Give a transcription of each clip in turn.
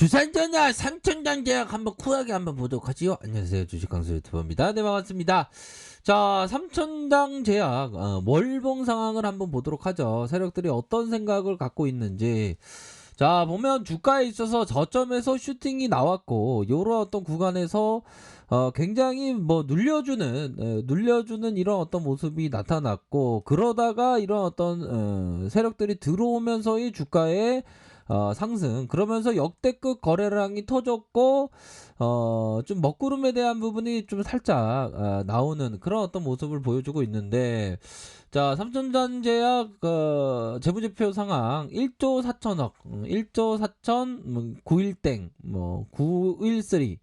주산전자 삼천장 제약 한번 쿨하게 한번 보도록 하지요. 안녕하세요, 주식강수 유튜버입니다. 네, 반갑습니다. 자, 삼천장 제약 월봉 상황을 한번 보도록 하죠. 세력들이 어떤 생각을 갖고 있는지. 자, 보면 주가에 있어서 저점에서 슈팅이 나왔고 요런 어떤 구간에서 굉장히 뭐 눌려주는 이런 어떤 모습이 나타났고, 그러다가 이런 어떤 세력들이 들어오면서의 주가에 상승, 그러면서 역대급 거래량이 터졌고 좀 먹구름에 대한 부분이 좀 살짝 나오는 그런 어떤 모습을 보여주고 있는데, 자, 삼천전제약 재무제표 상황 1조 4천억, 1조 4천 91땡 뭐 913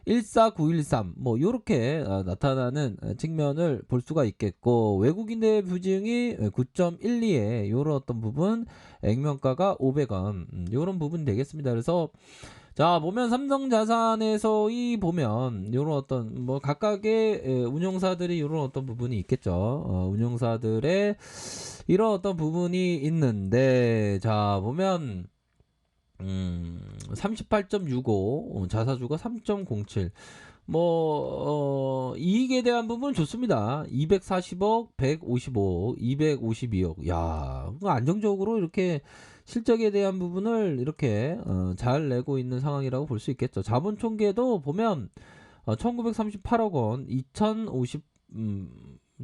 14913 뭐 요렇게 나타나는 측면을 볼 수가 있겠고, 외국인의 부증이 9.12에 요런 어떤 부분, 액면가가 500원 요런 부분 되겠습니다. 그래서 자, 보면 삼성자산에서의 보면 요런 어떤 뭐 각각의 운용사들이 요런 어떤 부분이 있겠죠. 운용사들의 이런 어떤 부분이 있는데, 자, 보면 38.65, 자사주가 3.07, 뭐 이익에 대한 부분은 좋습니다. 240억, 155억, 252억. 야, 안정적으로 이렇게 실적에 대한 부분을 이렇게 잘 내고 있는 상황이라고 볼 수 있겠죠. 자본 총계도 보면 1938억 원, 2050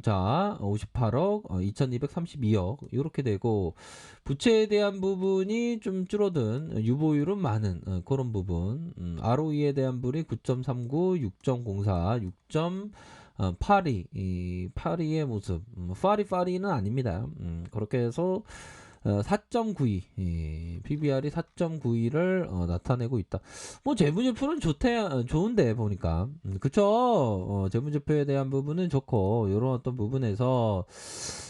자, 58억, 2232억 이렇게 되고, 부채에 대한 부분이 좀 줄어든, 유보율은 많은 그런 부분. ROE에 대한 부분이 9.39, 6.04, 6.82, 이 82의 모습. 파리는 아닙니다. 그렇게 해서 4.92, PBR이 4.92를 나타내고 있다. 뭐 재무제표는 좋은데 보니까, 그쵸? 재무제표에 대한 부분은 좋고, 이런 어떤 부분에서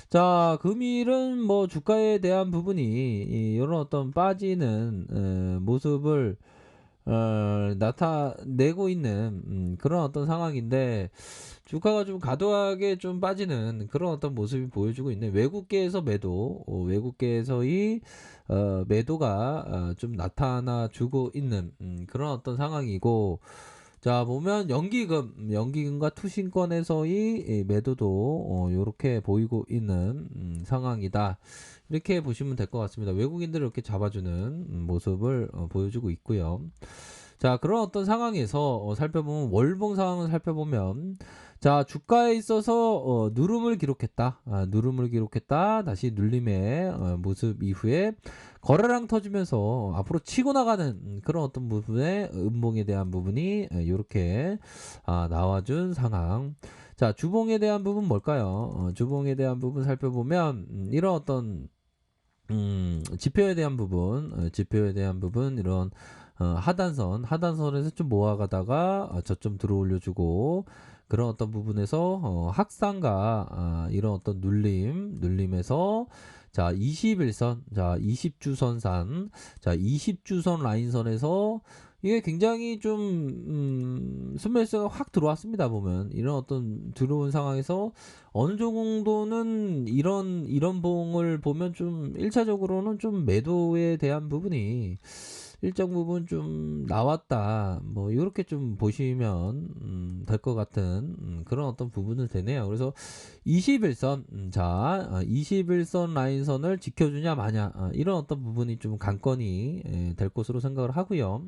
자, 금일은 뭐 주가에 대한 부분이 이런 어떤 빠지는 모습을 나타내고 있는 그런 어떤 상황인데, 주가가 좀 과도하게 좀 빠지는 그런 어떤 모습이 보여주고 있는, 외국계에서 외국계에서의 매도가 좀 나타나 주고 있는 그런 어떤 상황이고, 자, 보면 연기금과 투신권에서의 매도도 요렇게 보이고 있는 상황이다. 이렇게 보시면 될 것 같습니다. 외국인들을 이렇게 잡아주는 모습을 보여주고 있고요. 자, 그런 어떤 상황에서 살펴보면, 월봉 상황을 살펴보면, 자, 주가에 있어서 누름을 기록했다. 누름을 기록했다. 다시 눌림의 모습 이후에 거래량 터지면서 앞으로 치고 나가는 그런 어떤 부분의 음봉에 대한 부분이 이렇게 나와준 상황. 자, 주봉에 대한 부분 뭘까요? 주봉에 대한 부분 살펴보면 이런 어떤 지표에 대한 부분, 이런 하단선에서 좀 모아가다가 저점 들어 올려주고, 그런 어떤 부분에서 확산과 이런 어떤 눌림에서, 자, 21선, 자, 20주선산, 자, 20주선 라인선에서 이게 굉장히 좀 스매스가 확 들어왔습니다. 보면 이런 어떤 들어온 상황에서 어느 정도는 이런 봉을 보면 좀 1차적으로는 좀 매도에 대한 부분이 일정 부분 좀 나왔다, 뭐 이렇게 좀 보시면 될 것 같은 그런 어떤 부분은 되네요. 그래서 21선, 자, 21선 라인선을 지켜주냐 마냐, 이런 어떤 부분이 좀 관건이 될 것으로 생각을 하고요.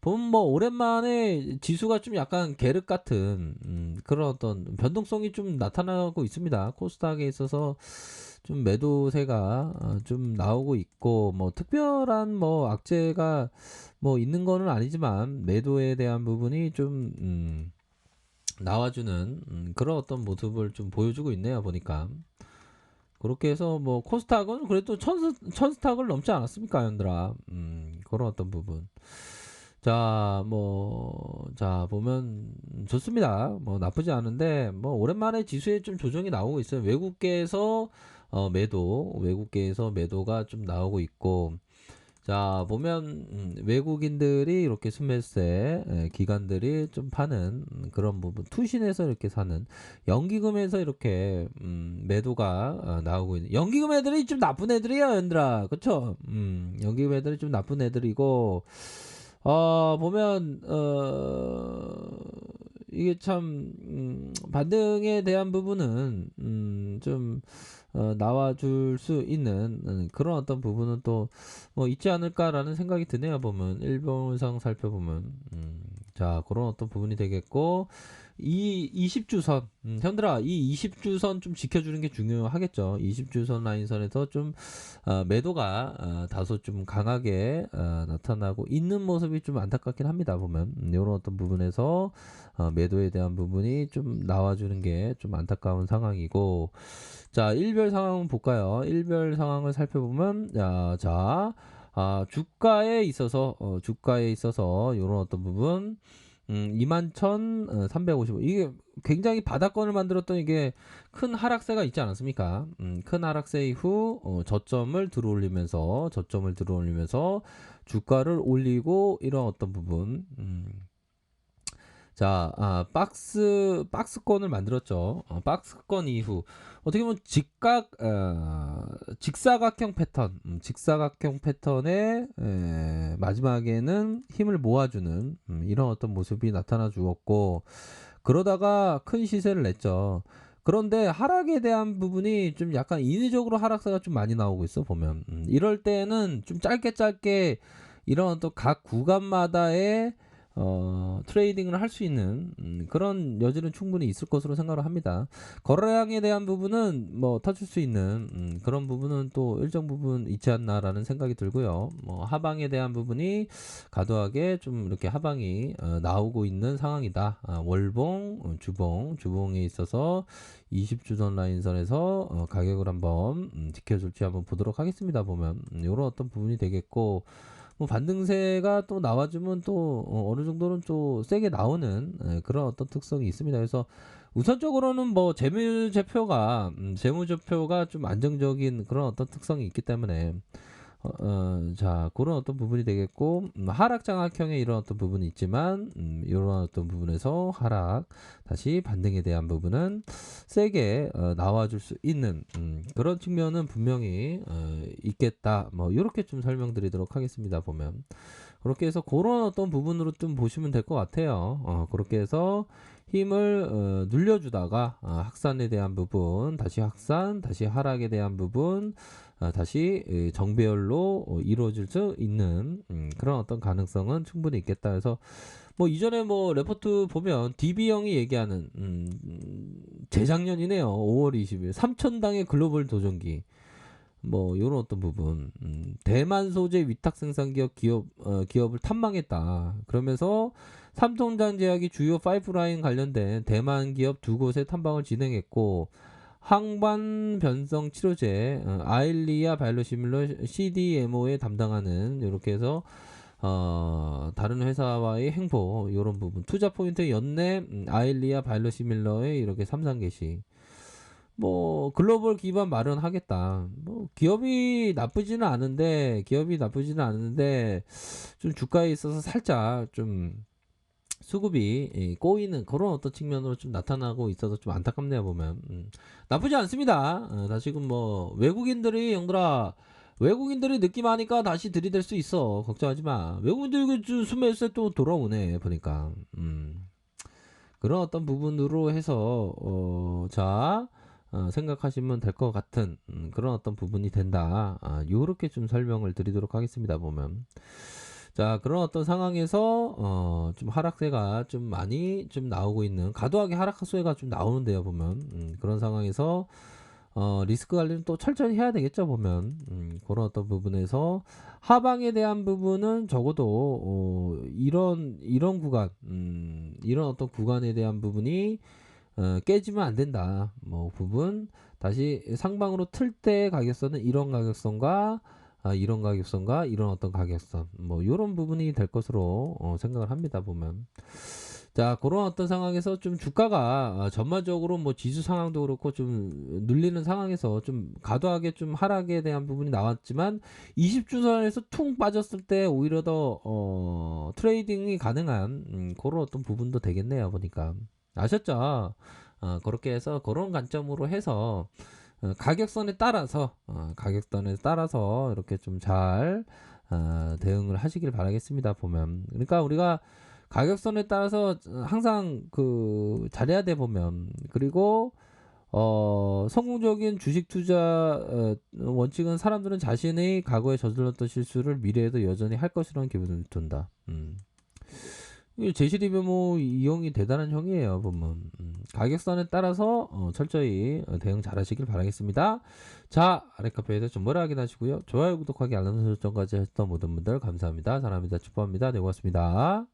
보면 뭐 오랜만에 지수가 좀 약간 계륵 같은 그런 어떤 변동성이 좀 나타나고 있습니다. 코스닥에 있어서 좀 매도세가 좀 나오고 있고, 뭐 특별한 뭐 악재가 뭐 있는 거는 아니지만 매도에 대한 부분이 좀 나와주는 그런 어떤 모습을 좀 보여주고 있네요, 보니까. 그렇게 해서 뭐 코스닥은 그래도 천스탁을 넘지 않았습니까, 연들아. 그런 어떤 부분. 자, 자, 보면 좋습니다. 뭐 나쁘지 않은데, 뭐 오랜만에 지수에 좀 조정이 나오고 있어요. 외국계에서 외국계에서 매도가 좀 나오고 있고, 자, 보면 외국인들이 이렇게 스매스에 기관들이 좀 파는 그런 부분, 투신에서 이렇게 사는, 연기금에서 이렇게 매도가 나오고 있는, 연기금 애들이 좀 나쁜 애들이야, 얘들아. 그쵸? 연기금 애들이 좀 나쁜 애들이고, 보면 이게 참 반등에 대한 부분은 좀 나와 줄 수 있는 그런 어떤 부분은 또 뭐 있지 않을까라는 생각이 드네요 보면. 일본상 살펴보면. 자 그런 어떤 부분이 되겠고 이 20주선 현들아 이 20주선 좀 지켜주는 게 중요하겠죠. 20주선 라인선에서 좀 매도가 다소 좀 강하게 나타나고 있는 모습이 좀 안타깝긴 합니다 보면. 요런 어떤 부분에서 매도에 대한 부분이 좀 나와주는 게 좀 안타까운 상황이고, 자 일별 상황 볼까요? 일별 상황을 살펴보면 주가에 있어서 요런 어떤 부분 21,355 이게 굉장히 바닥권을 만들었던 이게 큰 하락세가 있지 않았습니까? 큰 하락세 이후 저점을 들어올리면서 주가를 올리고 이런 어떤 부분 박스권을 만들었죠. 박스권 이후 어떻게 보면 직사각형 패턴, 직사각형 패턴의 마지막에는 힘을 모아주는 이런 어떤 모습이 나타나 주었고, 그러다가 큰 시세를 냈죠. 그런데 하락에 대한 부분이 좀 약간 인위적으로 하락세가 좀 많이 나오고 있어 보면. 이럴 때는 좀 짧게 이런 어떤 각 구간마다의 트레이딩을 할 수 있는 그런 여지는 충분히 있을 것으로 생각을 합니다. 거래량에 대한 부분은 뭐 터질 수 있는 그런 부분은 또 일정 부분 있지 않나라는 생각이 들고요. 뭐 하방에 대한 부분이 과도하게 좀 이렇게 하방이 나오고 있는 상황이다. 월봉, 주봉에 있어서 20주선 라인선에서 가격을 한번 지켜줄지 한번 보도록 하겠습니다. 보면 이런 어떤 부분이 되겠고, 뭐 반등세가 또 나와주면 또 어느 정도는 또 세게 나오는 그런 어떤 특성이 있습니다. 그래서 우선적으로는 뭐 재무제표가 좀 안정적인 그런 어떤 특성이 있기 때문에 자 그런 어떤 부분이 되겠고, 하락 장악형의 이런 어떤 부분이 있지만 이런 어떤 부분에서 하락 다시 반등에 대한 부분은 세게 나와줄 수 있는 그런 측면은 분명히 있겠다. 뭐 이렇게 좀 설명드리도록 하겠습니다. 보면 그렇게 해서 그런 어떤 부분으로 좀 보시면 될 것 같아요. 그렇게 해서 힘을 눌려주다가 확산에 대한 부분, 다시 확산, 다시 하락에 대한 부분, 다시 정배열로 이루어질 수 있는 그런 어떤 가능성은 충분히 있겠다. 그래서 뭐 이전에 뭐 레포트 보면 DB형이 얘기하는 재작년이네요. 5월 20일 3,000당의 글로벌 도전기. 뭐 요런 어떤 부분 대만 소재 위탁 생산 기업을 탐망했다. 그러면서 삼성전 제약이 주요 파이프라인 관련된 대만 기업 두 곳의 탐방을 진행했고, 항반 변성 치료제 아일리아 바이오시밀러 CDMO에 담당하는 이렇게 해서 다른 회사와의 행보 이런 부분 투자 포인트 연내 아일리아 바이오시밀러에 이렇게 3단계씩 뭐 글로벌 기반 마련하겠다. 뭐 기업이 나쁘지는 않은데 좀 주가에 있어서 살짝 좀 수급이 꼬이는 그런 어떤 측면으로 좀 나타나고 있어서 좀 안타깝네요 보면. 나쁘지 않습니다. 다시금 뭐 외국인들이 느낌하니까 다시 들이댈 수 있어. 걱정하지 마. 외국인들 그 수매세 또 돌아오네 보니까. 그런 어떤 부분으로 해서 생각하시면 될 것 같은 그런 어떤 부분이 된다. 요렇게 좀 설명을 드리도록 하겠습니다. 보면 자 그런 어떤 상황에서 좀 하락세가 좀 많이 좀 나오고 있는 과도하게 하락세가 좀 나오는데요. 보면 그런 상황에서 리스크 관리는 또 철저히 해야 되겠죠. 보면 그런 어떤 부분에서 하방에 대한 부분은 적어도 이런 구간 이런 어떤 구간에 대한 부분이 깨지면 안 된다. 뭐 부분 다시 상방으로 틀 때 가격선은 이런 어떤 가격선 뭐 이런 부분이 될 것으로 생각을 합니다. 보면 자 그런 어떤 상황에서 좀 주가가 전반적으로 뭐 지수 상황도 그렇고 좀 눌리는 상황에서 좀 과도하게 좀 하락에 대한 부분이 나왔지만 20주선에서 퉁 빠졌을 때 오히려 더 트레이딩이 가능한 그런 어떤 부분도 되겠네요. 보니까 아셨죠? 그렇게 해서 그런 관점으로 해서 가격선에 따라서 이렇게 좀 잘 대응을 하시길 바라겠습니다. 보면. 그러니까 우리가 가격선에 따라서 항상 잘해야 돼 보면. 그리고 성공적인 주식 투자 원칙은 사람들은 자신의 과거에 저질렀던 실수를 미래에도 여전히 할 것이라는 기분을 둔다. 이게 제시리뷰 이 형이 대단한 형이에요, 보면. 가격선에 따라서 철저히 대응 잘 하시길 바라겠습니다. 자, 아래카페에 대해서 좀 뭐라 하긴 하시고요. 좋아요, 구독하기, 알람 설정까지 했던 모든 분들 감사합니다. 사랑합니다. 축복합니다. 네, 고맙습니다.